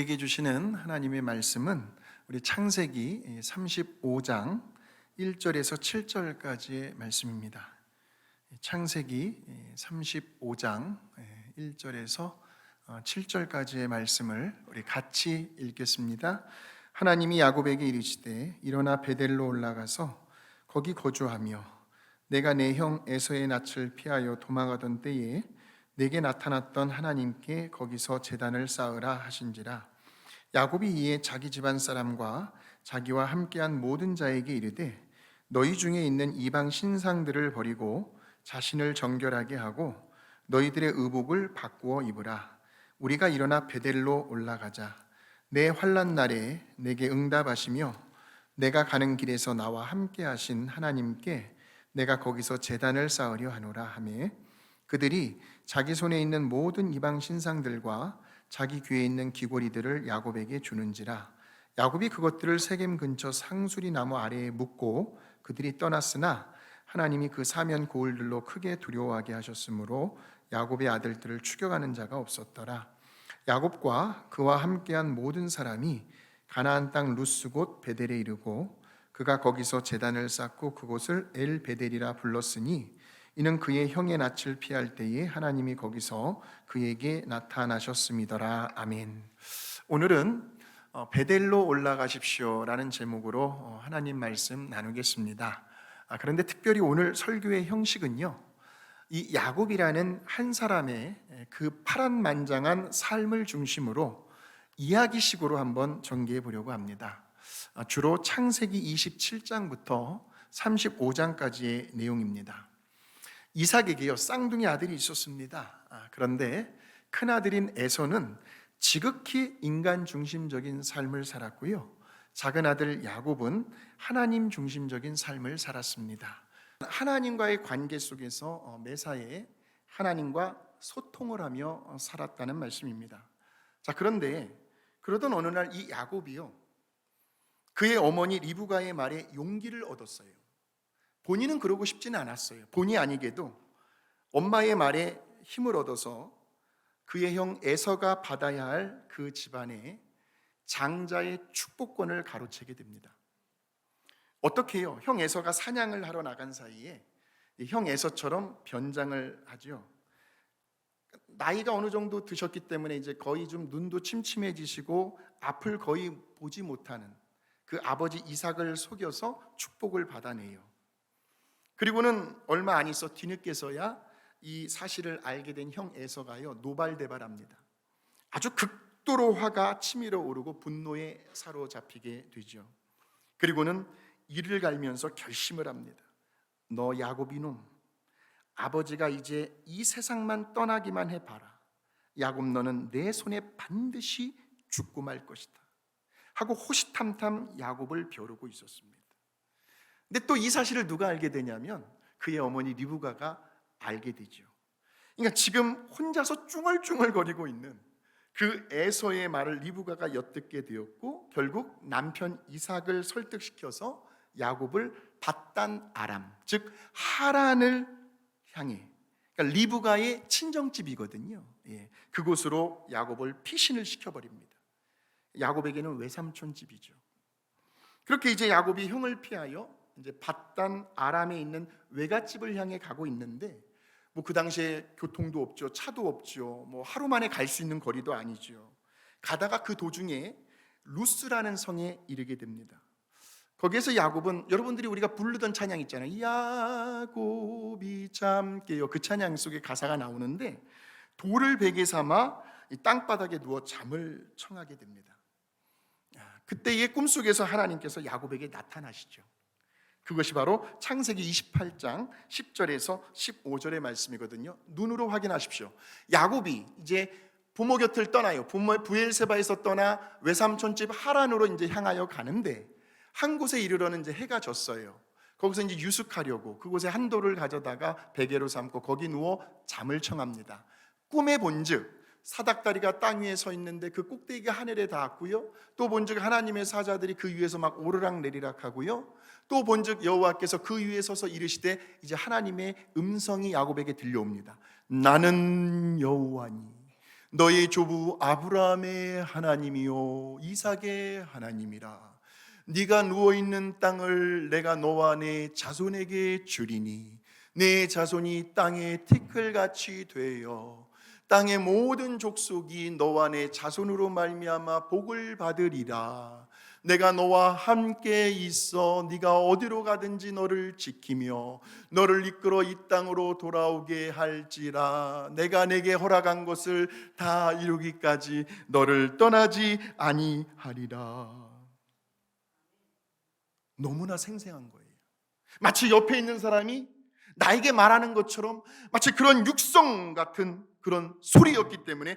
우리에게 주시는 하나님의 말씀은 우리 창세기 35장 1절에서 7절까지의 말씀입니다. 창세기 35장 1절에서 7절까지의 말씀을 우리 같이 읽겠습니다. 하나님이 야곱에게 이르시되 일어나 베델로 올라가서 거기 거주하며 내가 내 형 에서의 낯을 피하여 도망하던 때에 내게 나타났던 하나님께 거기서 제단을 쌓으라 하신지라. 야곱이 이에 자기 집안 사람과 자기와 함께한 모든 자에게 이르되 너희 중에 있는 이방 신상들을 버리고 자신을 정결하게 하고 너희들의 의복을 바꾸어 입으라. 우리가 일어나 베델로 올라가자. 내 환난 날에 내게 응답하시며 내가 가는 길에서 나와 함께 하신 하나님께 내가 거기서 제단을 쌓으려 하노라 하매 그들이 자기 손에 있는 모든 이방 신상들과 자기 귀에 있는 귀고리들을 야곱에게 주는지라. 야곱이 그것들을 세겜 근처 상수리 나무 아래에 묻고 그들이 떠났으나 하나님이 그 사면 고을들로 크게 두려워하게 하셨으므로 야곱의 아들들을 추격하는 자가 없었더라. 야곱과 그와 함께한 모든 사람이 가나안 땅 루스 곧 베델에 이르고 그가 거기서 제단을 쌓고 그곳을 엘 베델이라 불렀으니 이는 그의 형의 낯을 피할 때에 하나님이 거기서 그에게 나타나셨음이더라. 아멘. 오늘은 베델로 올라가십시오라는 제목으로 하나님 말씀 나누겠습니다. 그런데 특별히 오늘 설교의 형식은요, 이 야곱이라는 한 사람의 그 파란만장한 삶을 중심으로 이야기식으로 한번 전개해 보려고 합니다. 주로 창세기 27장부터 35장까지의 내용입니다. 이삭에게요 쌍둥이 아들이 있었습니다. 그런데 큰아들인 에서는 지극히 인간 중심적인 삶을 살았고요, 작은 아들 야곱은 하나님 중심적인 삶을 살았습니다. 하나님과의 관계 속에서 매사에 하나님과 소통을 하며 살았다는 말씀입니다. 그런데 그러던 어느 날 이 야곱이요 그의 어머니 리브가의 말에 용기를 얻었어요. 본인은 그러고 싶지는 않았어요. 본의 아니게도 엄마의 말에 힘을 얻어서 그의 형 에서가 받아야 할 그 집안의 장자의 축복권을 가로채게 됩니다. 어떻게 해요? 형 에서가 사냥을 하러 나간 사이에 형 에서처럼 변장을 하죠. 나이가 어느 정도 드셨기 때문에 이제 거의 좀 눈도 침침해지시고 앞을 거의 보지 못하는 그 아버지 이삭을 속여서 축복을 받아내요. 그리고는 얼마 안 있어 뒤늦게서야 이 사실을 알게 된 형 에서가요 노발대발합니다. 아주 극도로 화가 치밀어 오르고 분노에 사로잡히게 되죠. 그리고는 이를 갈면서 결심을 합니다. 너 야곱 이놈, 아버지가 이제 이 세상만 떠나기만 해봐라. 야곱 너는 내 손에 반드시 죽고 말 것이다 하고 호시탐탐 야곱을 벼르고 있었습니다. 근데 또 이 사실을 누가 알게 되냐면 그의 어머니 리브가가 알게 되죠. 그러니까 지금 혼자서 쭝얼쭝얼거리고 있는 그 에서의 말을 리브가가 엿듣게 되었고 결국 남편 이삭을 설득시켜서 야곱을 밧단 아람, 즉 하란을 향해, 그러니까 리브가의 친정집이거든요. 그곳으로 야곱을 피신을 시켜버립니다. 야곱에게는 외삼촌 집이죠. 그렇게 이제 야곱이 형을 피하여 이제 밧단 아람에 있는 외갓집을 향해 가고 있는데 그 당시에 교통도 없죠, 차도 없죠, 하루 만에 갈 수 있는 거리도 아니죠. 가다가 그 도중에 루스라는 성에 이르게 됩니다. 거기에서 야곱은 여러분들이 우리가 부르던 찬양 있잖아요. 야곱이 참 깨요. 그 찬양 속에 가사가 나오는데 돌을 베개 삼아 이 땅바닥에 누워 잠을 청하게 됩니다. 그때의 꿈속에서 하나님께서 야곱에게 나타나시죠. 그것이 바로 창세기 28장 10절에서 15절의 말씀이거든요. 눈으로 확인하십시오. 야곱이 이제 부모 곁을 떠나요. 부엘세바에서 떠나 외삼촌집 하란으로 이제 향하여 가는데 한 곳에 이르러는 이제 해가 졌어요. 거기서 이제 유숙하려고 그곳에 한 돌을 가져다가 베개로 삼고 거기 누워 잠을 청합니다. 꿈에 본즉 사닥다리가 땅 위에 서 있는데 그 꼭대기가 하늘에 닿았고요. 또 본즉 하나님의 사자들이 그 위에서 막 오르락 내리락 하고요. 또 본즉 여호와께서 그 위에 서서 이르시되 이제 하나님의 음성이 야곱에게 들려옵니다. 나는 여호와니 너의 조부 아브라함의 하나님이요 이삭의 하나님이라. 네가 누워있는 땅을 내가 너와 내 자손에게 주리니 내 자손이 땅의 티끌같이 되어 땅의 모든 족속이 너와 내 자손으로 말미암아 복을 받으리라. 내가 너와 함께 있어 네가 어디로 가든지 너를 지키며 너를 이끌어 이 땅으로 돌아오게 할지라. 내가 내게 허락한 것을 다 이루기까지 너를 떠나지 아니하리라. 너무나 생생한 거예요. 마치 옆에 있는 사람이 나에게 말하는 것처럼 마치 그런 육성 같은 그런 소리였기 때문에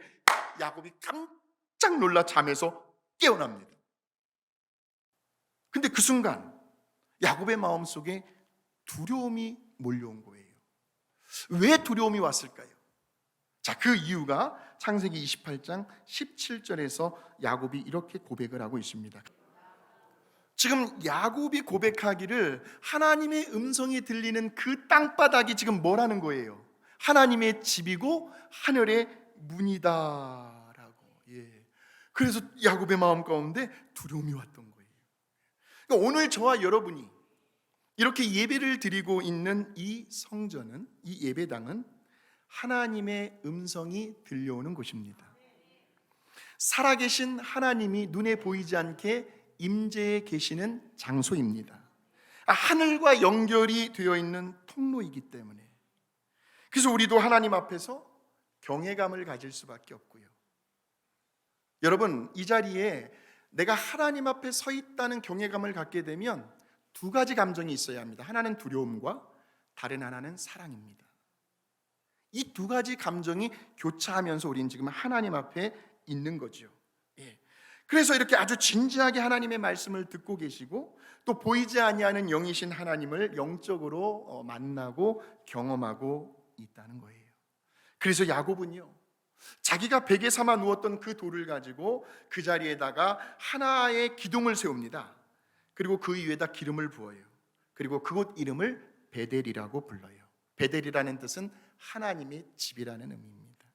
야곱이 깜짝 놀라 잠에서 깨어납니다. 근데 그 순간 야곱의 마음속에 두려움이 몰려온 거예요. 왜 두려움이 왔을까요? 자, 그 이유가 창세기 28장 17절에서 야곱이 이렇게 고백을 하고 있습니다. 지금 야곱이 고백하기를 하나님의 음성이 들리는 그 땅바닥이 지금 뭐라는 거예요? 하나님의 집이고 하늘의 문이다라고. 그래서 야곱의 마음 가운데 두려움이 왔던 거예요. 그러니까 오늘 저와 여러분이 이렇게 예배를 드리고 있는 이 성전은, 이 예배당은 하나님의 음성이 들려오는 곳입니다. 살아계신 하나님이 눈에 보이지 않게 임재해 계시는 장소입니다. 하늘과 연결이 되어 있는 통로이기 때문에. 그래서 우리도 하나님 앞에서 경외감을 가질 수밖에 없고요. 여러분, 이 자리에 내가 하나님 앞에 서 있다는 경외감을 갖게 되면 두 가지 감정이 있어야 합니다. 하나는 두려움과 다른 하나는 사랑입니다. 이 두 가지 감정이 교차하면서 우리는 지금 하나님 앞에 있는 거죠. 그래서 이렇게 아주 진지하게 하나님의 말씀을 듣고 계시고 또 보이지 아니하는 영이신 하나님을 영적으로 만나고 경험하고 있다는 거예요. 그래서 야곱은요, 자기가 베개 삼아 누웠던 그 돌을 가지고 그 자리에다가 하나의 기둥을 세웁니다. 그리고 그 위에다 기름을 부어요. 그리고 그곳 이름을 베델이라고 불러요. 베델이라는 뜻은 하나님의 집이라는 의미입니다.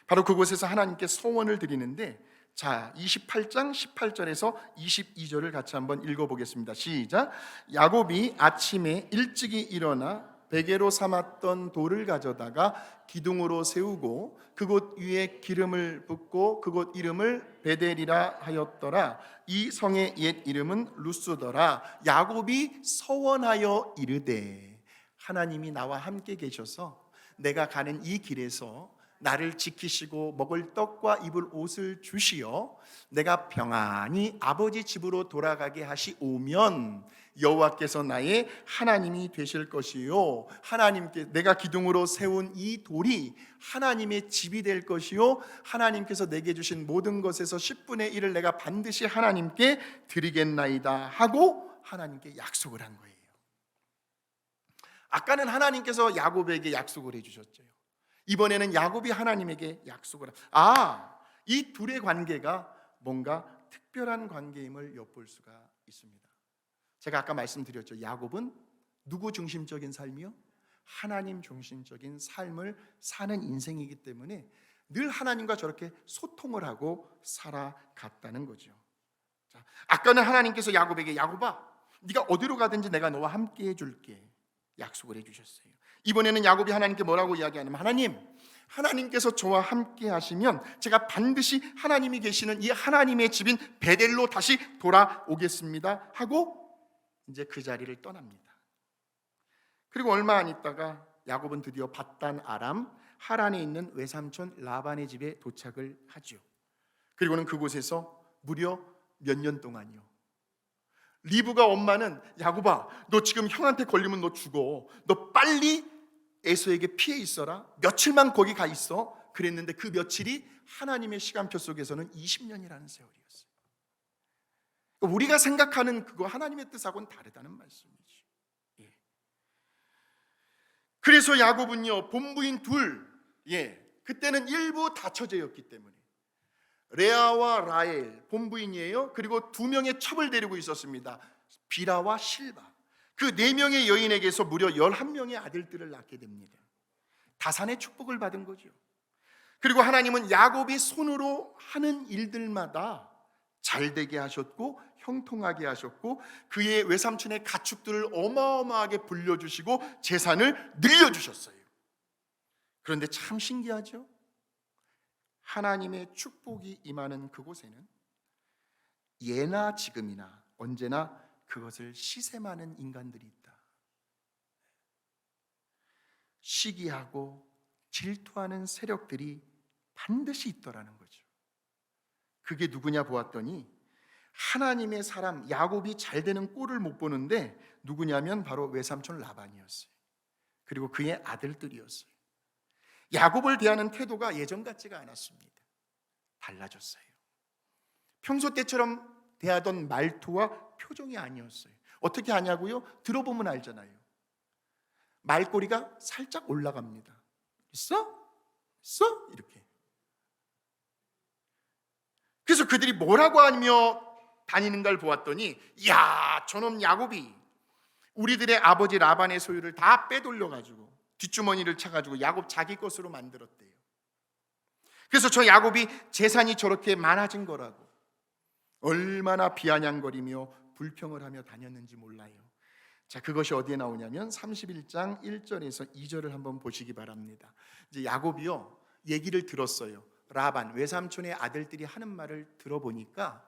바로 그곳에서 하나님께 소원을 드리는데, 자, 28장 18절에서 22절을 같이 한번 읽어보겠습니다. 시작. 야곱이 아침에 일찍이 일어나 베개로 삼았던 돌을 가져다가 기둥으로 세우고 그곳 위에 기름을 붓고 그곳 이름을 베델이라 하였더라. 이 성의 옛 이름은 루스더라. 야곱이 서원하여 이르되, 하나님이 나와 함께 계셔서 내가 가는 이 길에서 나를 지키시고 먹을 떡과 입을 옷을 주시어 내가 평안히 아버지 집으로 돌아가게 하시오면 여호와께서 나의 하나님이 되실 것이요, 하나님께 내가 기둥으로 세운 이 돌이 하나님의 집이 될 것이요, 하나님께서 내게 주신 모든 것에서 10분의 1을 내가 반드시 하나님께 드리겠나이다 하고 하나님께 약속을 한 거예요. 아까는 하나님께서 야곱에게 약속을 해주셨죠. 이번에는 야곱이 하나님에게 약속을 이 둘의 관계가 뭔가 특별한 관계임을 엿볼 수가 있습니다. 제가 아까 말씀드렸죠. 야곱은 누구 중심적인 삶이요? 하나님 중심적인 삶을 사는 인생이기 때문에 늘 하나님과 저렇게 소통을 하고 살아갔다는 거죠. 자, 아까는 하나님께서 야곱에게 야곱아, 네가 어디로 가든지 내가 너와 함께 해줄게 약속을 해주셨어요. 이번에는 야곱이 하나님께 뭐라고 이야기하냐면, 하나님께서 저와 함께 하시면 제가 반드시 하나님이 계시는 이 하나님의 집인 베델로 다시 돌아오겠습니다 하고 이제 그 자리를 떠납니다. 그리고 얼마 안 있다가 야곱은 드디어 밧단 아람 하란에 있는 외삼촌 라반의 집에 도착을 하죠. 그리고는 그곳에서 무려 몇 년 동안이요, 리브가 엄마는 야곱아, 너 지금 형한테 걸리면 너 죽어. 너 빨리 에서에게 피해 있어라. 며칠만 거기 가 있어. 그랬는데 그 며칠이 하나님의 시간표 속에서는 20년이라는 세월이었어요. 우리가 생각하는 그거 하나님의 뜻하고는 다르다는 말씀이죠. 그래서 야곱은요, 본부인 둘, 그때는 일부 다처제였기 때문에 레아와 라헬 본부인이에요. 그리고 두 명의 첩을 데리고 있었습니다. 비라와 실바. 그 네 명의 여인에게서 무려 11명의 아들들을 낳게 됩니다. 다산의 축복을 받은 거죠. 그리고 하나님은 야곱이 손으로 하는 일들마다 잘되게 하셨고 형통하게 하셨고 그의 외삼촌의 가축들을 어마어마하게 불려주시고 재산을 늘려주셨어요. 그런데 참 신기하죠? 하나님의 축복이 임하는 그곳에는 예나 지금이나 언제나 그것을 시샘하는 인간들이 있다. 시기하고 질투하는 세력들이 반드시 있더라는 거죠. 그게 누구냐 보았더니 하나님의 사람 야곱이 잘 되는 꼴을 못 보는데 누구냐면 바로 외삼촌 라반이었어요. 그리고 그의 아들들이었어요. 야곱을 대하는 태도가 예전 같지가 않았습니다. 달라졌어요. 평소 때처럼 대하던 말투와 표정이 아니었어요. 어떻게 하냐고요? 들어보면 알잖아요. 말꼬리가 살짝 올라갑니다. 있어? 있어? 이렇게. 그래서 그들이 뭐라고 하며 다니는 걸 보았더니 야, 저놈 야곱이 우리들의 아버지 라반의 소유를 다 빼돌려가지고 뒷주머니를 차가지고 야곱 자기 것으로 만들었대요. 그래서 저 야곱이 재산이 저렇게 많아진 거라고 얼마나 비아냥거리며 불평을 하며 다녔는지 몰라요. 자, 그것이 어디에 나오냐면 31장 1절에서 2절을 한번 보시기 바랍니다. 이제 야곱이요 얘기를 들었어요. 라반 외삼촌의 아들들이 하는 말을 들어보니까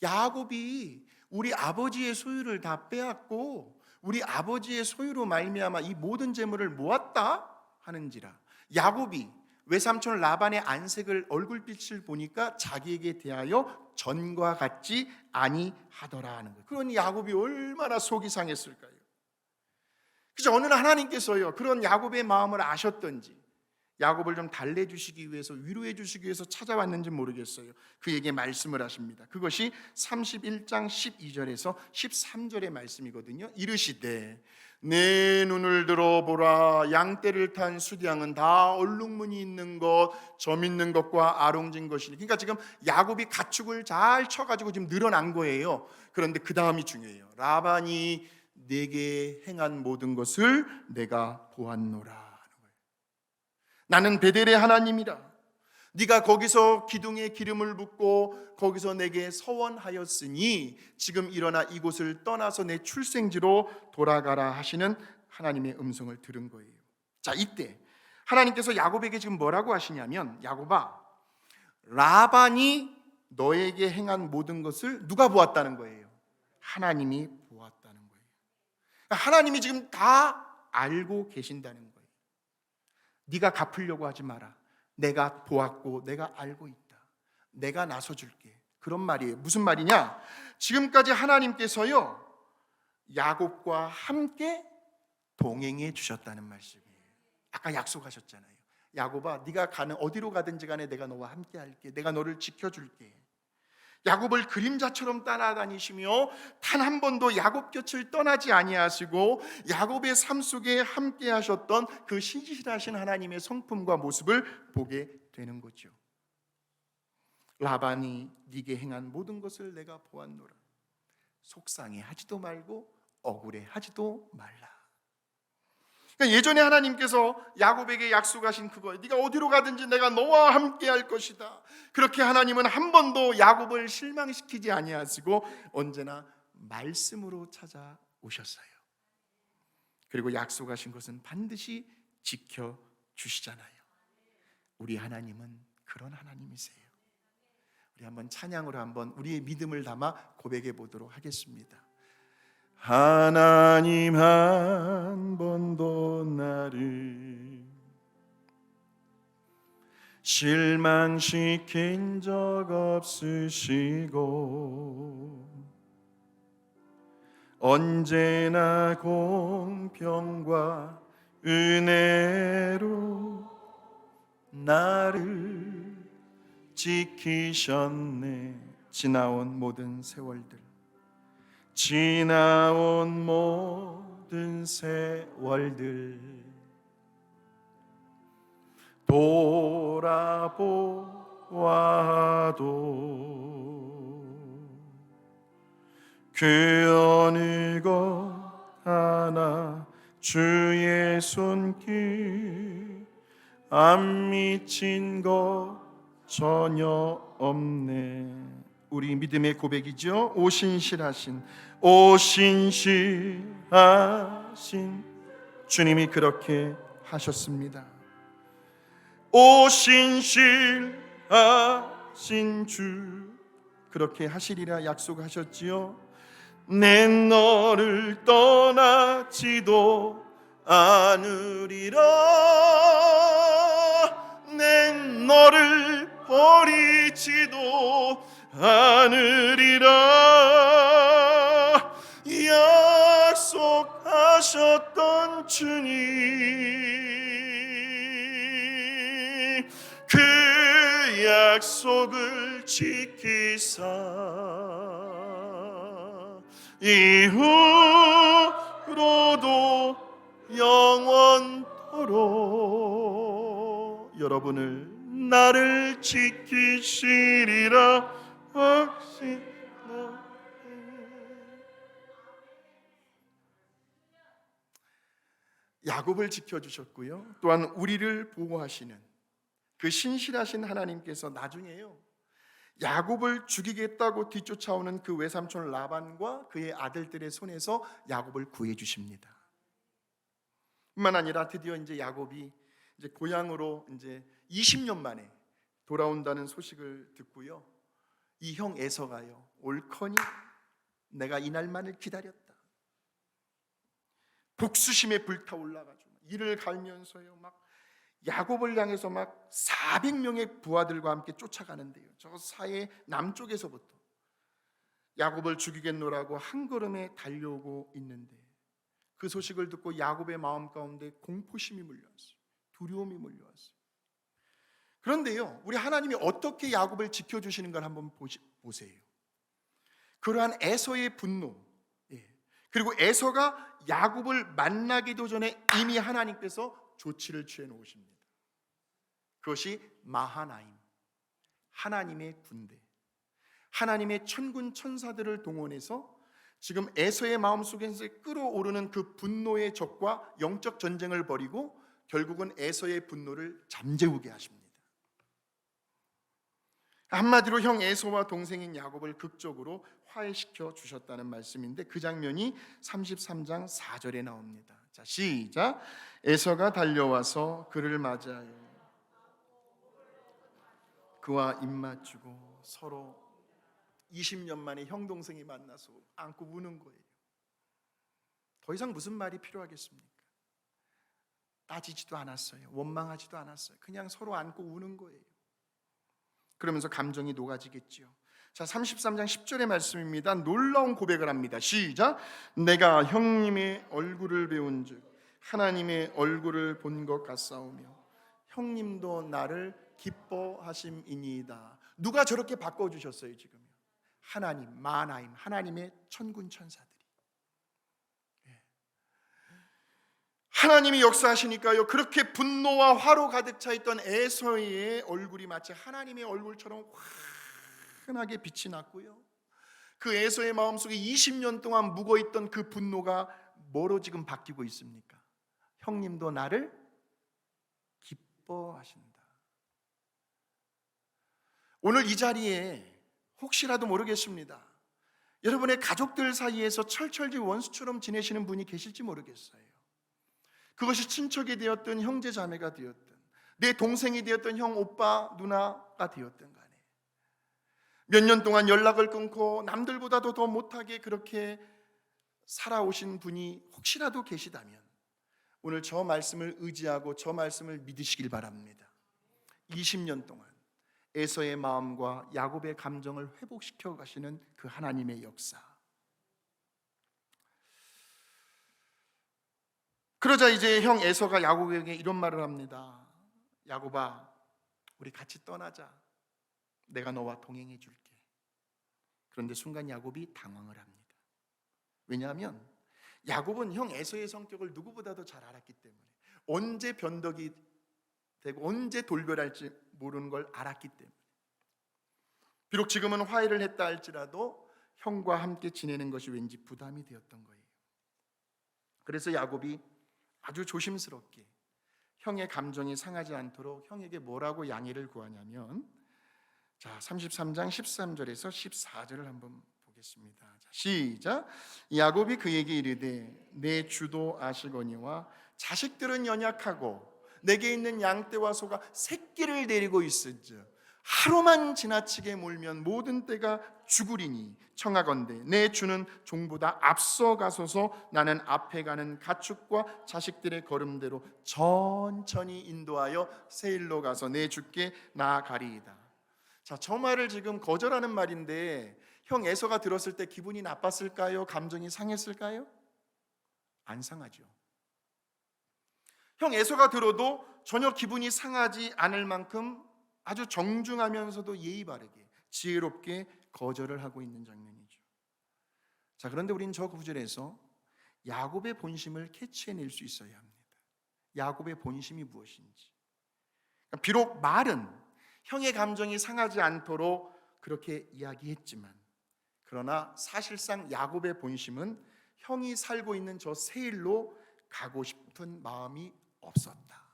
야곱이 우리 아버지의 소유를 다 빼앗고 우리 아버지의 소유로 말미암아 이 모든 재물을 모았다 하는지라. 야곱이 외삼촌 라반의 안색을 얼굴빛을 보니까 자기에게 대하여 전과 같지 아니하더라 하는 거예요. 그러니 야곱이 얼마나 속이 상했을까요? 그래서 어느 날 하나님께서요 그런 야곱의 마음을 아셨던지 야곱을 좀 달래주시기 위해서 위로해 주시기 위해서 찾아왔는지 모르겠어요. 그에게 말씀을 하십니다. 그것이 31장 12절에서 13절의 말씀이거든요. 이르시되 내 눈을 들어보라. 양떼를 탄 수량은 다 얼룩무늬 있는 것, 점 있는 것과 아롱진 것이니. 그러니까 지금 야곱이 가축을 잘 쳐가지고 지금 늘어난 거예요. 그런데 그 다음이 중요해요. 라반이 내게 행한 모든 것을 내가 보았노라. 나는 베델의 하나님이라. 네가 거기서 기둥에 기름을 붓고 거기서 내게 서원하였으니 지금 일어나 이곳을 떠나서 내 출생지로 돌아가라 하시는 하나님의 음성을 들은 거예요. 자, 이때 하나님께서 야곱에게 지금 뭐라고 하시냐면 야곱아, 라반이 너에게 행한 모든 것을 누가 보았다는 거예요? 하나님이 보았다는 거예요. 하나님이 지금 다 알고 계신다는 거예요. 네가 갚으려고 하지 마라. 내가 보았고 내가 알고 있다. 내가 나서줄게. 그런 말이에요. 무슨 말이냐? 지금까지 하나님께서요 야곱과 함께 동행해 주셨다는 말씀이에요. 아까 약속하셨잖아요. 야곱아, 네가 가는 어디로 가든지 간에 내가 너와 함께 할게. 내가 너를 지켜줄게. 야곱을 그림자처럼 따라다니시며 단 한 번도 야곱 곁을 떠나지 아니하시고 야곱의 삶 속에 함께 하셨던 그 신실하신 하나님의 성품과 모습을 보게 되는 거죠. 라반이 네게 행한 모든 것을 내가 보았노라. 속상해 하지도 말고 억울해 하지도 말라. 그러니까 예전에 하나님께서 야곱에게 약속하신 그거, 네가 어디로 가든지 내가 너와 함께 할 것이다. 그렇게 하나님은 한 번도 야곱을 실망시키지 아니하시고 언제나 말씀으로 찾아오셨어요. 그리고 약속하신 것은 반드시 지켜주시잖아요. 우리 하나님은 그런 하나님이세요. 우리 한번 찬양으로 한번 우리의 믿음을 담아 고백해 보도록 하겠습니다. 하나님 한 번도 나를 실망시킨 적 없으시고 언제나 공평과 은혜로 나를 지키셨네. 지나온 모든 세월들, 지나온 모든 세월들 돌아보아도 그 어느 것 하나 주의 손길 안 미친 것 전혀 없네. 우리 믿음의 고백이죠. 오신실하신 주님이 그렇게 하셨습니다. 오신실하신 주 그렇게 하시리라 약속하셨지요. 내 너를 떠나지도 않으리라. 내 너를 버리지도 않으리라. 약속하셨던 주님, 그 약속을 지키사 이후로도 영원토록 여러분을 나를 지키시리라 확신하네. 야곱을 지켜주셨고요, 또한 우리를 보호하시는 그 신실하신 하나님께서 나중에요, 야곱을 죽이겠다고 뒤쫓아오는 그 외삼촌 라반과 그의 아들들의 손에서 야곱을 구해 주십니다. 뿐만 아니라 드디어 이제 야곱이 이제 고향으로 이제 20년 만에 돌아온다는 소식을 듣고요, 이 형 에서가요, 옳거니 내가 이날만을 기다렸다. 복수심에 불타올라가지고 이를 갈면서요, 막 야곱을 향해서 막 400명의 부하들과 함께 쫓아가는데요, 저 사해 남쪽에서부터 야곱을 죽이겠노라고 한 걸음에 달려오고 있는데, 그 소식을 듣고 야곱의 마음 가운데 공포심이 몰려왔어요. 두려움이 몰려왔어요. 그런데요, 우리 하나님이 어떻게 야곱을 지켜주시는 걸 한번 보세요. 그러한 에서의 분노, 그리고 에서가 야곱을 만나기도 전에 이미 하나님께서 조치를 취해 놓으십니다. 그것이 마하나임, 하나님의 군대, 하나님의 천군 천사들을 동원해서 지금 에서의 마음속에서 끓어오르는 그 분노의 적과 영적 전쟁을 벌이고 결국은 에서의 분노를 잠재우게 하십니다. 한마디로 형 에서와 동생인 야곱을 극적으로 화해시켜 주셨다는 말씀인데, 그 장면이 33장 4절에 나옵니다. 자, 시작. 에서가 달려와서 그를 맞이하여 그와 입맞추고 서로 20년 만에 형 동생이 만나서 안고 우는 거예요. 더 이상 무슨 말이 필요하겠습니까? 따지지도 않았어요. 원망하지도 않았어요. 그냥 서로 안고 우는 거예요. 그러면서 감정이 녹아지겠지요. 자, 33장 10절의 말씀입니다. 놀라운 고백을 합니다. 시작. 내가 형님의 얼굴을 배운즉 하나님의 얼굴을 본 것 같사오며 형님도 나를 기뻐하심이니이다. 누가 저렇게 바꿔주셨어요? 지금 하나님, 마하나임, 하나님의 천군 천사들이. 하나님이 역사하시니까요, 그렇게 분노와 화로 가득 차 있던 에서의 얼굴이 마치 하나님의 얼굴처럼 환하게 빛이 났고요, 그 에서의 마음속에 20년 동안 묵어있던 그 분노가 뭐로 지금 바뀌고 있습니까? 형님도 나를 기뻐하신다. 오늘 이 자리에 혹시라도 모르겠습니다, 여러분의 가족들 사이에서 철철지 원수처럼 지내시는 분이 계실지 모르겠어요. 그것이 친척이 되었든 형제 자매가 되었든 내 동생이 되었든 형 오빠 누나가 되었든 간에 몇 년 동안 연락을 끊고 남들보다도 더 못하게 그렇게 살아오신 분이 혹시라도 계시다면 오늘 저 말씀을 의지하고 저 말씀을 믿으시길 바랍니다. 20년 동안 에서의 마음과 야곱의 감정을 회복시켜 가시는 그 하나님의 역사. 그러자 이제 형 에서가 야곱에게 이런 말을 합니다. 야곱아, 우리 같이 떠나자. 내가 너와 동행해 줄게. 그런데 순간 야곱이 당황을 합니다. 왜냐하면 야곱은 형 에서의 성격을 누구보다도 잘 알았기 때문에, 언제 변덕이 되고 언제 돌변할지 모르는 걸 알았기 때문에, 비록 지금은 화해를 했다 할지라도 형과 함께 지내는 것이 왠지 부담이 되었던 거예요. 그래서 야곱이 아주 조심스럽게 형의 감정이 상하지 않도록 형에게 뭐라고 양해를 구하냐면, 자, 33장 13절에서 14절을 한번 보겠습니다. 자, 시작. 야곱이 그에게 이르되 내 주도 아시거니와 자식들은 연약하고 내게 있는 양떼와 소가 새끼를 데리고 있은즉 하루만 지나치게 몰면 모든 떼가 죽으리니 청하건대 내 주는 종보다 앞서가소서. 나는 앞에 가는 가축과 자식들의 걸음대로 천천히 인도하여 세일로 가서 내 주께 나아가리이다. 자, 저 말을 지금 거절하는 말인데 형 에서가 들었을 때 기분이 나빴을까요? 감정이 상했을까요? 안 상하죠. 형 에서가 들어도 전혀 기분이 상하지 않을 만큼 아주 정중하면서도 예의 바르게 지혜롭게 거절을 하고 있는 장면이죠. 자, 그런데 우리는 저 구절에서 야곱의 본심을 캐치해낼 수 있어야 합니다. 야곱의 본심이 무엇인지. 비록 말은 형의 감정이 상하지 않도록 그렇게 이야기했지만, 그러나 사실상 야곱의 본심은 형이 살고 있는 저 세일로 가고 싶은 마음이 없었다.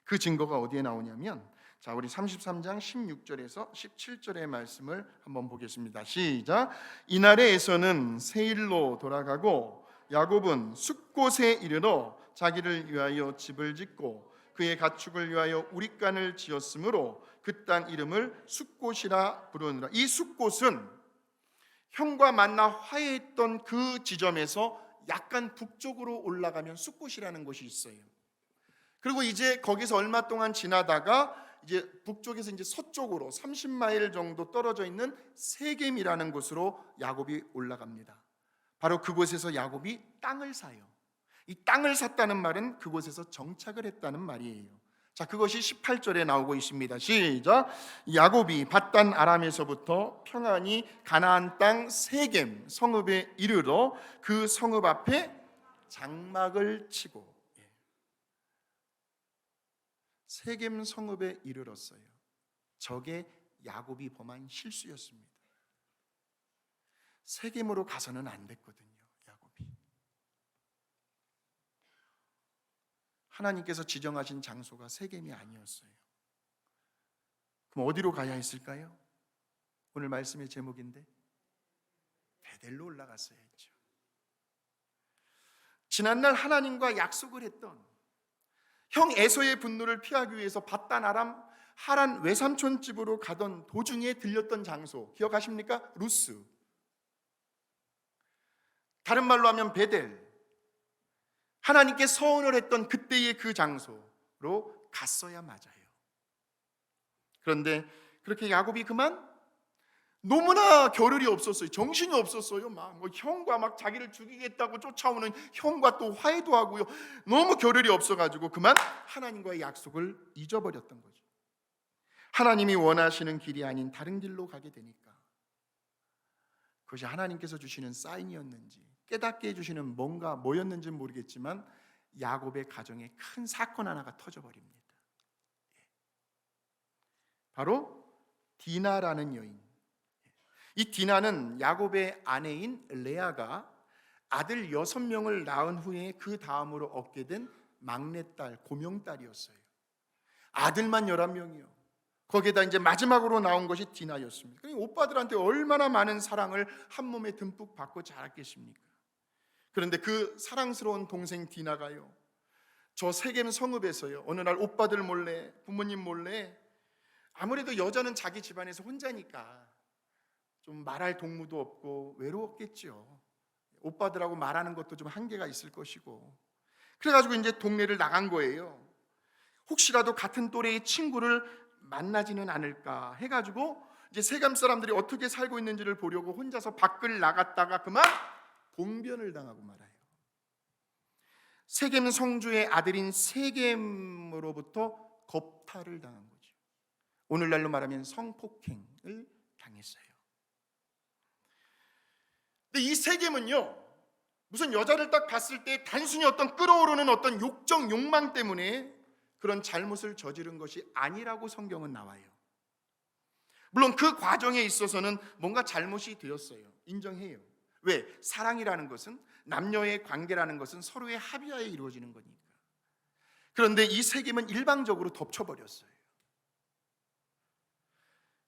그 증거가 어디에 나오냐면, 자, 우리 33장 16절에서 17절의 말씀을 한번 보겠습니다. 시작. 이날에 에서는 세일로 돌아가고 야곱은 숫곳에 이르러 자기를 위하여 집을 짓고 그의 가축을 위하여 우릿간을 지었으므로 그 땅 이름을 숫곳이라 부르느라. 이 숫곳은 형과 만나 화해했던 그 지점에서 약간 북쪽으로 올라가면 숫곳이라는 곳이 있어요. 그리고 이제 거기서 얼마 동안 지나다가 이제 북쪽에서 이제 서쪽으로 30마일 정도 떨어져 있는 세겜이라는 곳으로 야곱이 올라갑니다. 바로 그곳에서 야곱이 땅을 사요. 이 땅을 샀다는 말은 그곳에서 정착을 했다는 말이에요. 자, 그것이 18절에 나오고 있습니다. 시작. 야곱이 밧단 아람에서부터 평안히 가나안 땅 세겜 성읍에 이르러 그 성읍 앞에 장막을 치고. 세겜 성읍에 이르렀어요. 저게 야곱이 범한 실수였습니다. 세겜으로 가서는 안 됐거든요. 야곱이 하나님께서 지정하신 장소가 세겜이 아니었어요. 그럼 어디로 가야 했을까요? 오늘 말씀의 제목인데 베델로 올라갔어야 했죠. 지난날 하나님과 약속을 했던 형 에서의 분노를 피하기 위해서 밧단 아람 하란 외삼촌 집으로 가던 도중에 들렸던 장소 기억하십니까? 루스. 다른 말로 하면 베델. 하나님께 서원을 했던 그때의 그 장소로 갔어야 맞아요. 그런데 그렇게 야곱이 그만 너무나 겨를이 없었어요. 정신이 없었어요. 막 형과 막 자기를 죽이겠다고 쫓아오는 형과 또 화해도 하고요. 너무 겨를이 없어가지고 그만 하나님과의 약속을 잊어버렸던 거죠. 하나님이 원하시는 길이 아닌 다른 길로 가게 되니까 그것이 하나님께서 주시는 사인이었는지 깨닫게 해주시는 뭔가 뭐였는지는 모르겠지만 야곱의 가정에 큰 사건 하나가 터져버립니다. 바로 디나라는 여인. 이 디나는 야곱의 아내인 레아가 아들 6명을 낳은 후에 그 다음으로 얻게 된 막내딸, 고명딸이었어요. 아들만 11명이요. 거기에다 이제 마지막으로 나온 것이 디나였습니다. 오빠들한테 얼마나 많은 사랑을 한 몸에 듬뿍 받고 자랐겠습니까? 그런데 그 사랑스러운 동생 디나가요, 저 세겜 성읍에서요, 어느 날 오빠들 몰래, 부모님 몰래, 아무래도 여자는 자기 집안에서 혼자니까 좀 말할 동무도 없고 외로웠겠죠. 오빠들하고 말하는 것도 좀 한계가 있을 것이고, 그래가지고 이제 동네를 나간 거예요. 혹시라도 같은 또래의 친구를 만나지는 않을까 해가지고 이제 세겜 사람들이 어떻게 살고 있는지를 보려고 혼자서 밖을 나갔다가 그만 봉변을 당하고 말아요. 세겜 성주의 아들인 세겜으로부터 겁탈을 당한 거죠. 오늘날로 말하면 성폭행을 당했어요. 근데 이 세겜은요, 무슨 여자를 딱 봤을 때 단순히 어떤 끓어오르는 어떤 욕정, 욕망 때문에 그런 잘못을 저지른 것이 아니라고 성경은 나와요. 물론 그 과정에 있어서는 뭔가 잘못이 되었어요. 인정해요. 왜? 사랑이라는 것은, 남녀의 관계라는 것은 서로의 합의하에 이루어지는 거니까. 그런데 이 세겜은 일방적으로 덮쳐버렸어요.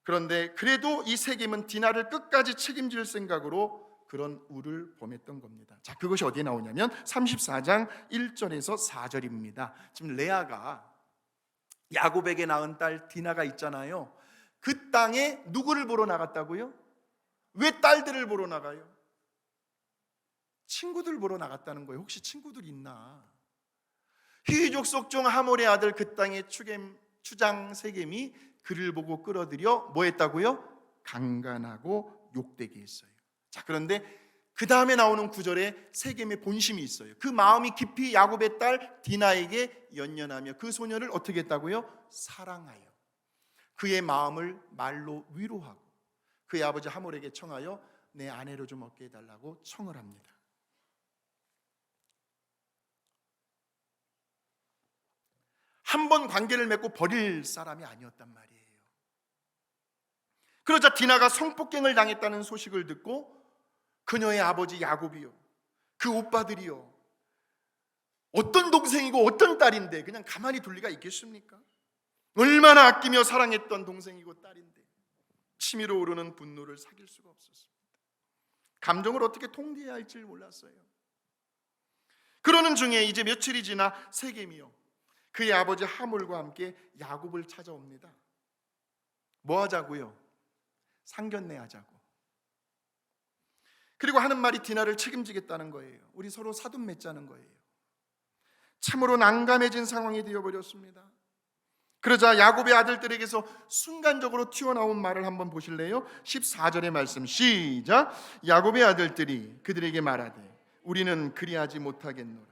그런데 그래도 이 세겜은 디나를 끝까지 책임질 생각으로 그런 우를 범했던 겁니다. 자, 그것이 어디에 나오냐면 34장 1절에서 4절입니다. 지금 레아가 야곱에게 낳은 딸 디나가 있잖아요. 그 땅에 누구를 보러 나갔다고요? 왜 딸들을 보러 나가요? 친구들 보러 나갔다는 거예요. 혹시 친구들 있나? 히위 족속 중 하몰의 아들 그 땅의 추장 세겜이 그를 보고 끌어들여 뭐 했다고요? 강간하고 욕되게 했어요. 자, 그런데 그 다음에 나오는 구절에 세겜의 본심이 있어요. 그 마음이 깊이 야곱의 딸 디나에게 연연하며 그 소녀를 어떻게 했다고요? 사랑하여 그의 마음을 말로 위로하고 그의 아버지 하몰에게 청하여 내 아내로 좀 얻게 해달라고 청을 합니다. 한 번 관계를 맺고 버릴 사람이 아니었단 말이에요. 그러자 디나가 성폭행을 당했다는 소식을 듣고 그녀의 아버지 야곱이요, 그 오빠들이요, 어떤 동생이고 어떤 딸인데 그냥 가만히 둘 리가 있겠습니까? 얼마나 아끼며 사랑했던 동생이고 딸인데 치밀어 오르는 분노를 사귈 수가 없었습니다. 감정을 어떻게 통제해야 할지 몰랐어요. 그러는 중에 이제 며칠이 지나 세겜이요, 그의 아버지 하몰과 함께 야곱을 찾아옵니다. 뭐 하자고요? 상견례 하자고. 그리고 하는 말이 디나를 책임지겠다는 거예요. 우리 서로 사돈 맺자는 거예요. 참으로 난감해진 상황이 되어버렸습니다. 그러자 야곱의 아들들에게서 순간적으로 튀어나온 말을 한번 보실래요? 14절의 말씀 시작. 야곱의 아들들이 그들에게 말하되 우리는 그리하지 못하겠노라.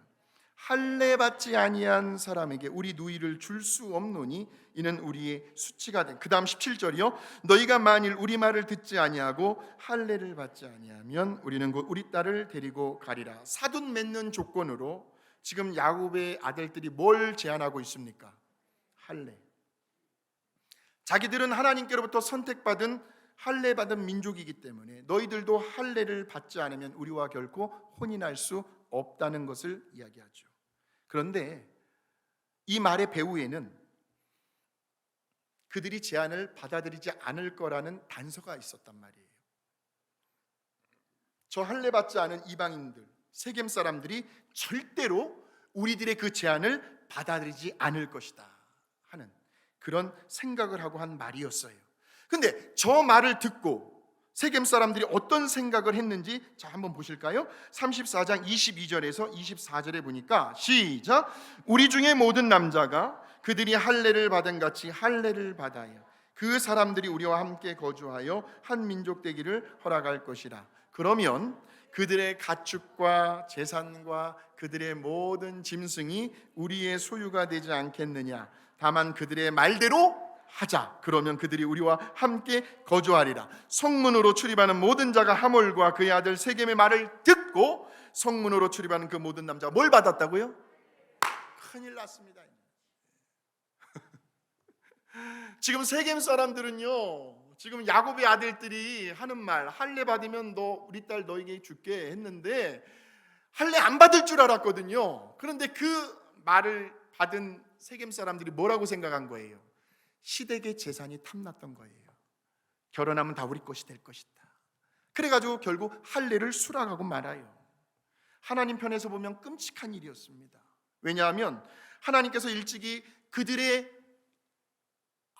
할례 받지 아니한 사람에게 우리 누이를 줄 수 없노니 이는 우리의 수치가 된. 그 다음 17절이요. 너희가 만일 우리 말을 듣지 아니하고 할례를 받지 아니하면 우리는 곧 우리 딸을 데리고 가리라. 사돈 맺는 조건으로 지금 야곱의 아들들이 뭘 제안하고 있습니까? 할례. 자기들은 하나님께로부터 선택받은 할례 받은 민족이기 때문에 너희들도 할례를 받지 않으면 우리와 결코 혼인할 수 없다는 것을 이야기하죠. 그런데 이 말의 배후에는 그들이 제안을 받아들이지 않을 거라는 단서가 있었단 말이에요. 저 할례 받지 않은 이방인들, 세겜 사람들이 절대로 우리들의 그 제안을 받아들이지 않을 것이다 하는 그런 생각을 하고 한 말이었어요. 근데 저 말을 듣고 세겜 사람들이 어떤 생각을 했는지 자 한번 보실까요? 34장 22절에서 24절에 보니까 시작. 우리 중에 모든 남자가 그들이 할례를 받은 같이 할례를 받아요. 그 사람들이 우리와 함께 거주하여 한 민족 되기를 허락할 것이라. 그러면 그들의 가축과 재산과 그들의 모든 짐승이 우리의 소유가 되지 않겠느냐. 다만 그들의 말대로 하자. 그러면 그들이 우리와 함께 거주하리라. 성문으로 출입하는 모든 자가 하몰과 그의 아들 세겜의 말을 듣고 성문으로 출입하는 그 모든 남자가 뭘 받았다고요? 큰일 났습니다. 지금 세겜 사람들은요, 지금 야곱의 아들들이 하는 말, 할례 받으면 너 우리 딸 너에게 줄게 했는데 할례 안 받을 줄 알았거든요. 그런데 그 말을 받은 세겜 사람들이 뭐라고 생각한 거예요? 시댁의 재산이 탐났던 거예요. 결혼하면 다 우리 것이 될 것이다. 그래가지고 결국 할례를 수락하고 말아요. 하나님 편에서 보면 끔찍한 일이었습니다. 왜냐하면 하나님께서 일찍이 그들의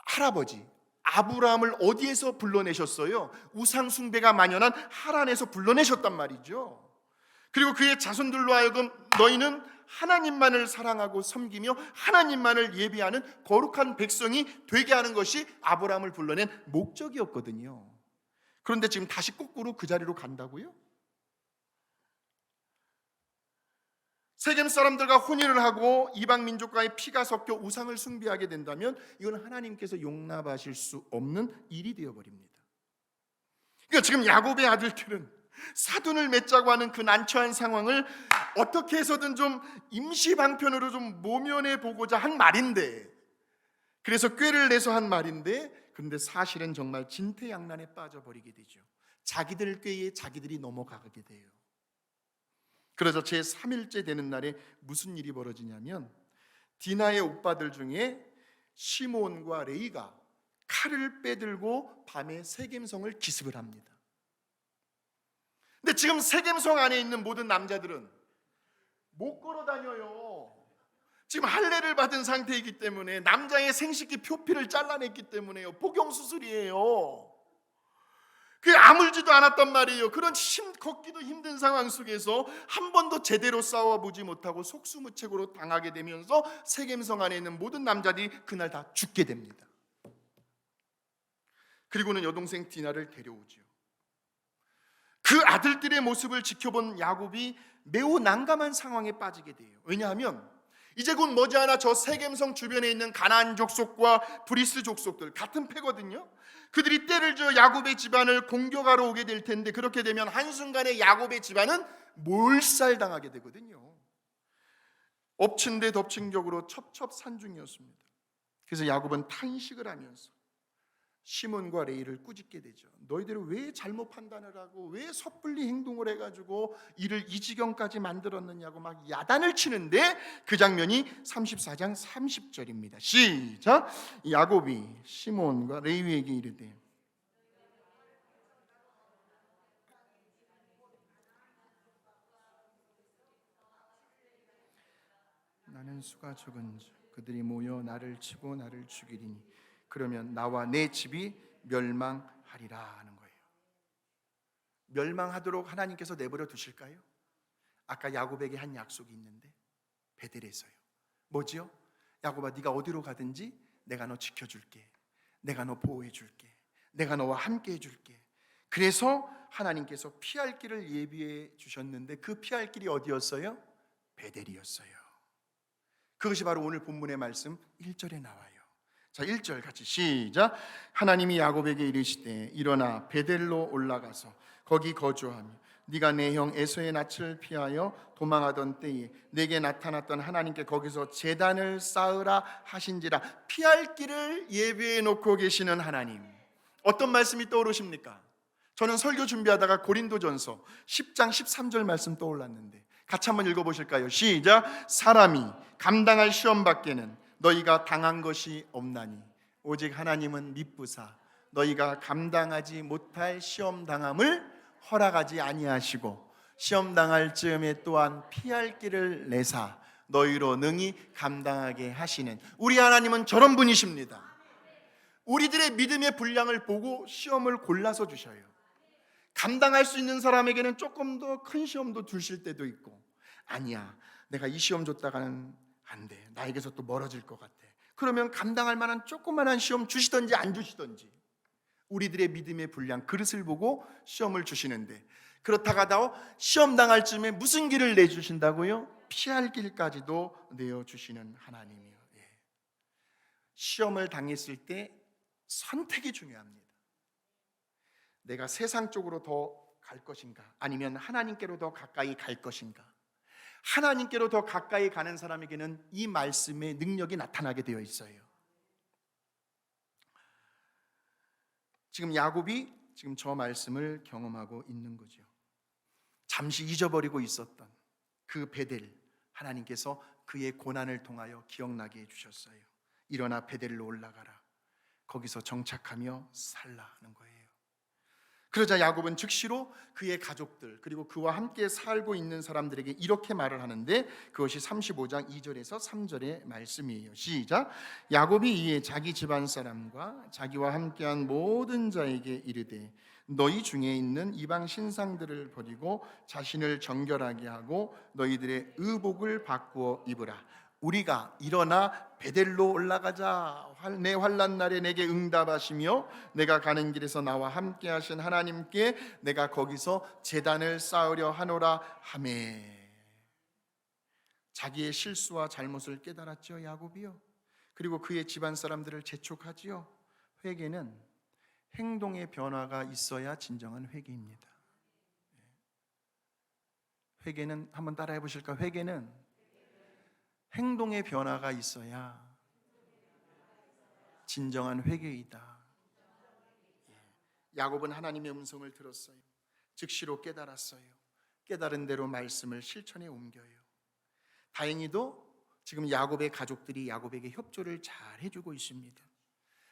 할아버지 아브라함을 어디에서 불러내셨어요? 우상 숭배가 만연한 하란에서 불러내셨단 말이죠. 그리고 그의 자손들로 하여금 너희는 하나님만을 사랑하고 섬기며 하나님만을 예배하는 거룩한 백성이 되게 하는 것이 아브라함을 불러낸 목적이었거든요. 그런데 지금 다시 거꾸로 그 자리로 간다고요? 세겜 사람들과 혼인을 하고 이방 민족과의 피가 섞여 우상을 숭배하게 된다면 이건 하나님께서 용납하실 수 없는 일이 되어버립니다. 그러니까 지금 야곱의 아들들은 사돈을 맺자고 하는 그 난처한 상황을 어떻게 해서든 좀 임시 방편으로 좀 모면해 보고자 한 말인데, 그래서 꾀를 내서 한 말인데, 그런데 사실은 정말 진퇴양난에 빠져버리게 되죠. 자기들 꾀에 자기들이 넘어가게 돼요. 그래서 제 3일째 되는 날에 무슨 일이 벌어지냐면 디나의 오빠들 중에 시몬과 레이가 칼을 빼들고 밤에 세겜성을 기습을 합니다. 근데 지금 세겜성 안에 있는 모든 남자들은 못 걸어 다녀요. 지금 할례를 받은 상태이기 때문에, 남자의 생식기 표피를 잘라냈기 때문에요. 복용 수술이에요. 그게 아물지도 않았단 말이에요. 그런 걷기도 힘든 상황 속에서 한 번도 제대로 싸워보지 못하고 속수무책으로 당하게 되면서 세겜성 안에 있는 모든 남자들이 그날 다 죽게 됩니다. 그리고는 여동생 디나를 데려오죠. 그 아들들의 모습을 지켜본 야곱이 매우 난감한 상황에 빠지게 돼요. 왜냐하면 이제 곧 머지않아 저 세겜성 주변에 있는 가나안 족속과 브리스 족속들, 같은 패거든요. 그들이 때를 지어 야곱의 집안을 공격하러 오게 될 텐데, 그렇게 되면 한순간에 야곱의 집안은 몰살당하게 되거든요. 엎친 데 덮친 격으로 첩첩산중이었습니다. 그래서 야곱은 탄식을 하면서 시몬과 레이를 꾸짖게 되죠. 너희들은 왜 잘못 판단을 하고 왜 섣불리 행동을 해가지고 이를 이 지경까지 만들었느냐고 막 야단을 치는데, 그 장면이 34장 30절입니다. 시작. 야곱이 시몬과 레위에게 이르되 나는 수가 적은즉 그들이 모여 나를 치고 나를 죽이리니 그러면 나와 내 집이 멸망하리라 하는 거예요. 멸망하도록 하나님께서 내버려 두실까요? 아까 야곱에게 한 약속이 있는데, 베델에서요. 뭐지요? 야곱아, 네가 어디로 가든지 내가 너 지켜줄게, 내가 너 보호해줄게, 내가 너와 함께 해줄게. 그래서 하나님께서 피할 길을 예비해 주셨는데, 그 피할 길이 어디였어요? 베델이었어요. 그것이 바로 오늘 본문의 말씀 1절에 나와요. 자, 1절 같이 시작. 하나님이 야곱에게 이르시되 일어나 베델로 올라가서 거기 거주하며 네가 내 형 에서의 낯을 피하여 도망하던 때에 내게 나타났던 하나님께 거기서 제단을 쌓으라 하신지라. 피할 길을 예비해 놓고 계시는 하나님. 어떤 말씀이 떠오르십니까? 저는 설교 준비하다가 고린도전서 10장 13절 말씀 떠올랐는데, 같이 한번 읽어보실까요? 시작. 사람이 감당할 시험 밖에는 너희가 당한 것이 없나니 오직 하나님은 미쁘사 너희가 감당하지 못할 시험 당함을 허락하지 아니하시고 시험 당할 즈음에 또한 피할 길을 내사 너희로 능히 감당하게 하시는 우리 하나님은 저런 분이십니다. 우리들의 믿음의 분량을 보고 시험을 골라서 주셔요. 감당할 수 있는 사람에게는 조금 더 큰 시험도 주실 때도 있고, 아니야, 내가 이 시험 줬다가는 안 돼, 나에게서 또 멀어질 것 같아, 그러면 감당할 만한 조그만한 시험 주시던지 안 주시던지, 우리들의 믿음의 분량, 그릇을 보고 시험을 주시는데, 그렇다가도 시험 당할 쯤에 무슨 길을 내주신다고요? 피할 길까지도 내어주시는 하나님이요. 시험을 당했을 때 선택이 중요합니다. 내가 세상 쪽으로 더 갈 것인가, 아니면 하나님께로 더 가까이 갈 것인가. 하나님께로 더 가까이 가는 사람에게는 이 말씀의 능력이 나타나게 되어 있어요. 지금 야곱이 지금 저 말씀을 경험하고 있는 거죠. 잠시 잊어버리고 있었던 그 베델, 하나님께서 그의 고난을 통하여 기억나게 해주셨어요. 일어나 베델로 올라가라, 거기서 정착하며 살라 하는 거예요. 그러자 야곱은 즉시로 그의 가족들, 그리고 그와 함께 살고 있는 사람들에게 이렇게 말을 하는데, 그것이 35장 2절에서 3절의 말씀이에요. 시작. 야곱이 이에 자기 집안 사람과 자기와 함께한 모든 자에게 이르되 너희 중에 있는 이방 신상들을 버리고 자신을 정결하게 하고 너희들의 의복을 바꾸어 입으라. 우리가 일어나 베델로 올라가자. 내 환난 날에 내게 응답하시며 내가 가는 길에서 나와 함께 하신 하나님께 내가 거기서 제단을 쌓으려 하노라 하매. 자기의 실수와 잘못을 깨달았죠, 야곱이요. 그리고 그의 집안 사람들을 재촉하지요. 회개는 행동의 변화가 있어야 진정한 회개입니다. 회개는 한번 따라해 보실까? 회개는 행동의 변화가 있어야 진정한 회개이다. 야곱은 하나님의 음성을 들었어요. 즉시로 깨달았어요. 깨달은 대로 말씀을 실천에 옮겨요. 다행히도 지금 야곱의 가족들이 야곱에게 협조를 잘 해주고 있습니다.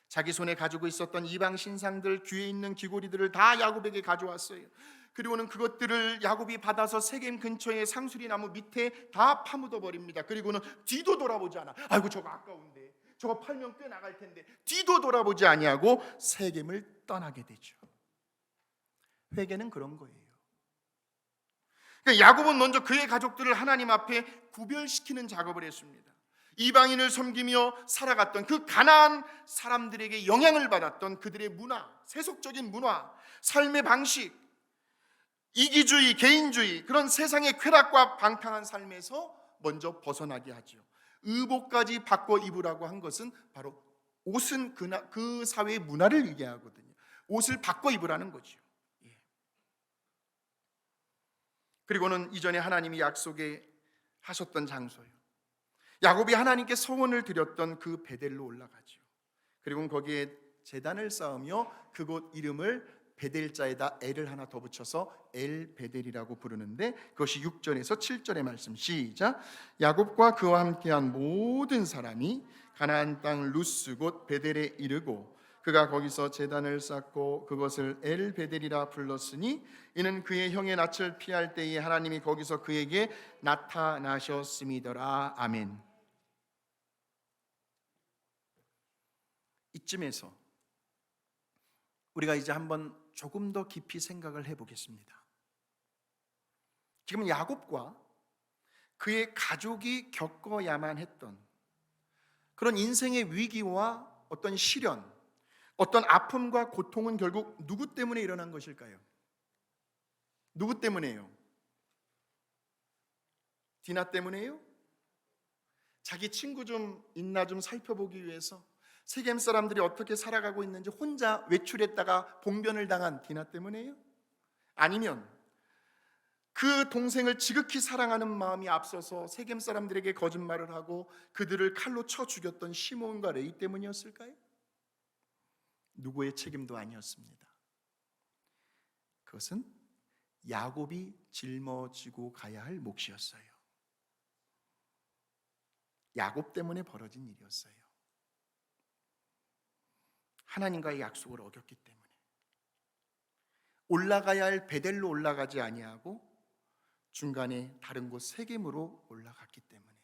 자기 손에 가지고 있었던 이방 신상들, 귀에 있는 귀고리들을 다 야곱에게 가져왔어요. 그리고는 그것들을 야곱이 받아서 세겜 근처의 상수리 나무 밑에 다 파묻어 버립니다. 그리고는 뒤도 돌아보지 않아. 아이고 저거 아까운데, 저거 팔면 꽤 나갈 텐데. 뒤도 돌아보지 아니하고 세겜을 떠나게 되죠. 회개는 그런 거예요. 그러니까 야곱은 먼저 그의 가족들을 하나님 앞에 구별시키는 작업을 했습니다. 이방인을 섬기며 살아갔던 그 가나안 사람들에게 영향을 받았던 그들의 문화, 세속적인 문화, 삶의 방식, 이기주의, 개인주의, 그런 세상의 쾌락과 방탕한 삶에서 먼저 벗어나게 하죠. 의복까지 바꿔 입으라고 한 것은 바로 옷은 그 사회의 문화를 얘기하거든요. 옷을 바꿔 입으라는 거죠. 그리고는 이전에 하나님이 약속에 하셨던 장소요, 야곱이 하나님께 소원을 드렸던 그 베델로 올라가죠. 그리고 거기에 제단을 쌓으며 그곳 이름을 베델자에다 엘을 하나 더 붙여서 엘 베델이라고 부르는데, 그것이 6절에서 7절의 말씀, 시작. 야곱과 그와 함께한 모든 사람이 가나안 땅 루스 곧 베델에 이르고 그가 거기서 제단을 쌓고 그것을 엘 베델이라 불렀으니 이는 그의 형의 낯을 피할 때에 하나님이 거기서 그에게 나타나셨음이더라. 아멘. 이쯤에서 우리가 이제 한번 조금 더 깊이 생각을 해보겠습니다. 지금 야곱과 그의 가족이 겪어야만 했던 그런 인생의 위기와 어떤 시련, 어떤 아픔과 고통은 결국 누구 때문에 일어난 것일까요? 누구 때문에요? 디나 때문에요? 자기 친구 좀 있나 좀 살펴보기 위해서 세겜 사람들이 어떻게 살아가고 있는지 혼자 외출했다가 봉변을 당한 디나 때문에요? 아니면 그 동생을 지극히 사랑하는 마음이 앞서서 세겜 사람들에게 거짓말을 하고 그들을 칼로 쳐 죽였던 시몬과 레위 때문이었을까요? 누구의 책임도 아니었습니다. 그것은 야곱이 짊어지고 가야 할 몫이었어요. 야곱 때문에 벌어진 일이었어요. 하나님과의 약속을 어겼기 때문에, 올라가야 할 베델로 올라가지 아니하고 중간에 다른 곳 세겜으로 올라갔기 때문에,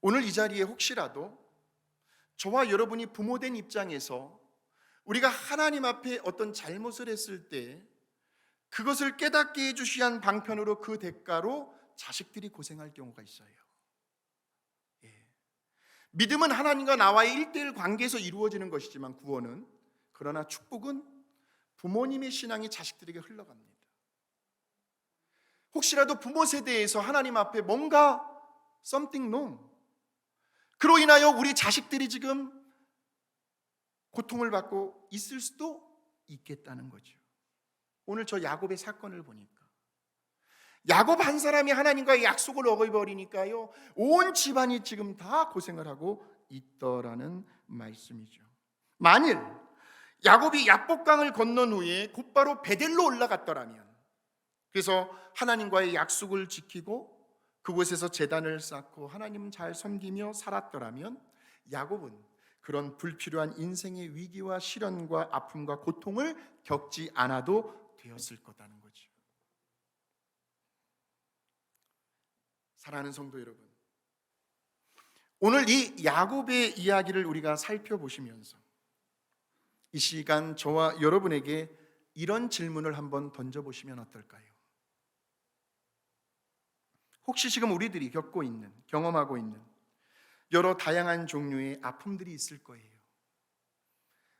오늘 이 자리에 혹시라도 저와 여러분이 부모된 입장에서 우리가 하나님 앞에 어떤 잘못을 했을 때 그것을 깨닫게 해주시기 위한 방편으로 그 대가로 자식들이 고생할 경우가 있어요. 믿음은 하나님과 나와의 1:1 관계에서 이루어지는 것이지만 구원은, 그러나 축복은 부모님의 신앙이 자식들에게 흘러갑니다. 혹시라도 부모 세대에서 하나님 앞에 뭔가 something wrong, 그로 인하여 우리 자식들이 지금 고통을 받고 있을 수도 있겠다는 거죠. 오늘 저 야곱의 사건을 보니까 야곱 한 사람이 하나님과의 약속을 어겨버리니까요, 온 집안이 지금 다 고생을 하고 있더라는 말씀이죠. 만일 야곱이 야복강을 건넌 후에 곧바로 베델로 올라갔더라면, 그래서 하나님과의 약속을 지키고 그곳에서 제단을 쌓고 하나님 잘 섬기며 살았더라면 야곱은 그런 불필요한 인생의 위기와 시련과 아픔과 고통을 겪지 않아도 되었을 거라는 거죠. 사랑하는 성도 여러분, 오늘 이 야곱의 이야기를 우리가 살펴보시면서 이 시간 저와 여러분에게 이런 질문을 한번 던져보시면 어떨까요? 혹시 지금 우리들이 겪고 있는, 경험하고 있는 여러 다양한 종류의 아픔들이 있을 거예요.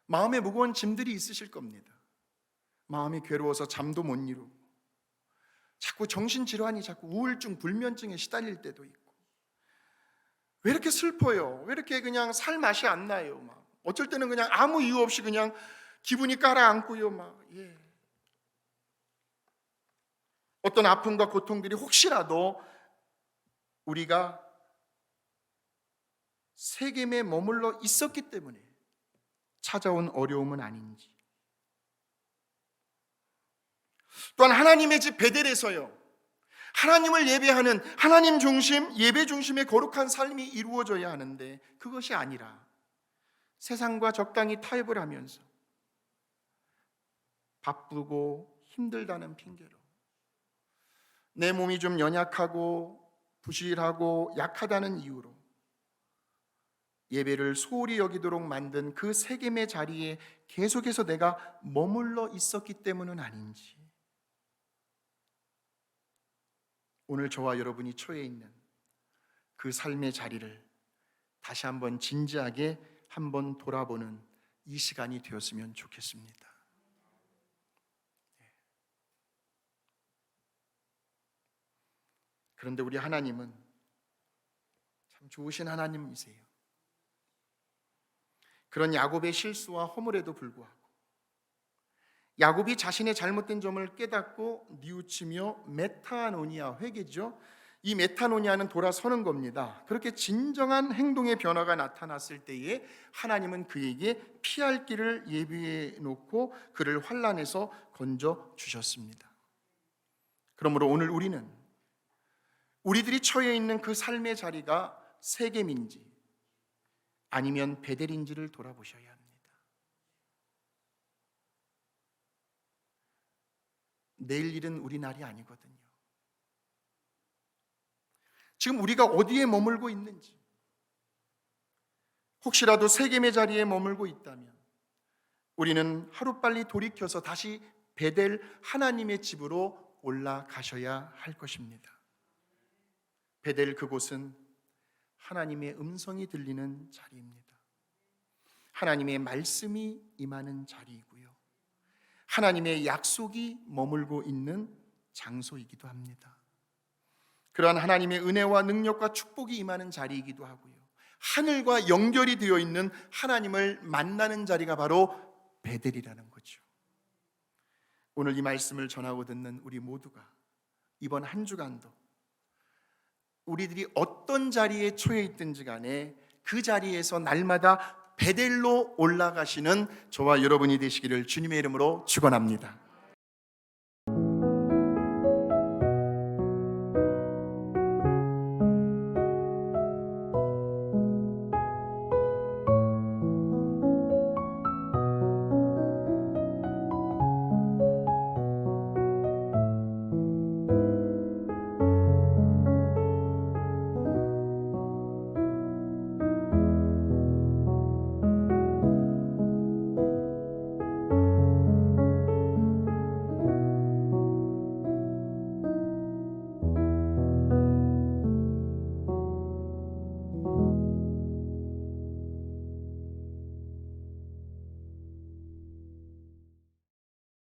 마음에 무거운 짐들이 있으실 겁니다. 마음이 괴로워서 잠도 못 이루고 자꾸 정신질환이, 자꾸 우울증, 불면증에 시달릴 때도 있고, 왜 이렇게 슬퍼요? 왜 이렇게 그냥 살 맛이 안 나요? 막 어쩔 때는 그냥 아무 이유 없이 그냥 기분이 가라앉고요. 어떤 아픔과 고통들이 혹시라도 우리가 세겜에 머물러 있었기 때문에 찾아온 어려움은 아닌지, 또한 하나님의 집 베델에서요, 하나님을 예배하는 하나님 중심, 예배 중심의 거룩한 삶이 이루어져야 하는데 그것이 아니라 세상과 적당히 타협을 하면서 바쁘고 힘들다는 핑계로 내 몸이 좀 연약하고 부실하고 약하다는 이유로 예배를 소홀히 여기도록 만든 그 세겜의 자리에 계속해서 내가 머물러 있었기 때문은 아닌지, 오늘 저와 여러분이 처해 있는 그 삶의 자리를 다시 한번 진지하게 한번 돌아보는 이 시간이 되었으면 좋겠습니다. 그런데 우리 하나님은 참 좋으신 하나님이세요. 그런 야곱의 실수와 허물에도 불구하고 야곱이 자신의 잘못된 점을 깨닫고 뉘우치며 메타노니아, 회개죠. 이 메타노니아는 돌아서는 겁니다. 그렇게 진정한 행동의 변화가 나타났을 때에 하나님은 그에게 피할 길을 예비해 놓고 그를 환난에서 건져 주셨습니다. 그러므로 오늘 우리는 우리들이 처해 있는 그 삶의 자리가 세겜인지 아니면 베델인지를 돌아보셔야 합니다. 내일 일은 우리 날이 아니거든요. 지금 우리가 어디에 머물고 있는지, 혹시라도 세겜의 자리에 머물고 있다면 우리는 하루빨리 돌이켜서 다시 베델 하나님의 집으로 올라가셔야 할 것입니다. 베델, 그곳은 하나님의 음성이 들리는 자리입니다. 하나님의 말씀이 임하는 자리이고요, 하나님의 약속이 머물고 있는 장소이기도 합니다. 그러한 하나님의 은혜와 능력과 축복이 임하는 자리이기도 하고요, 하늘과 연결이 되어 있는 하나님을 만나는 자리가 바로 베델이라는 거죠. 오늘 이 말씀을 전하고 듣는 우리 모두가 이번 한 주간도 우리들이 어떤 자리에 처해 있든지 간에 그 자리에서 날마다 베델로 올라가시는 저와 여러분이 되시기를 주님의 이름으로 축원합니다.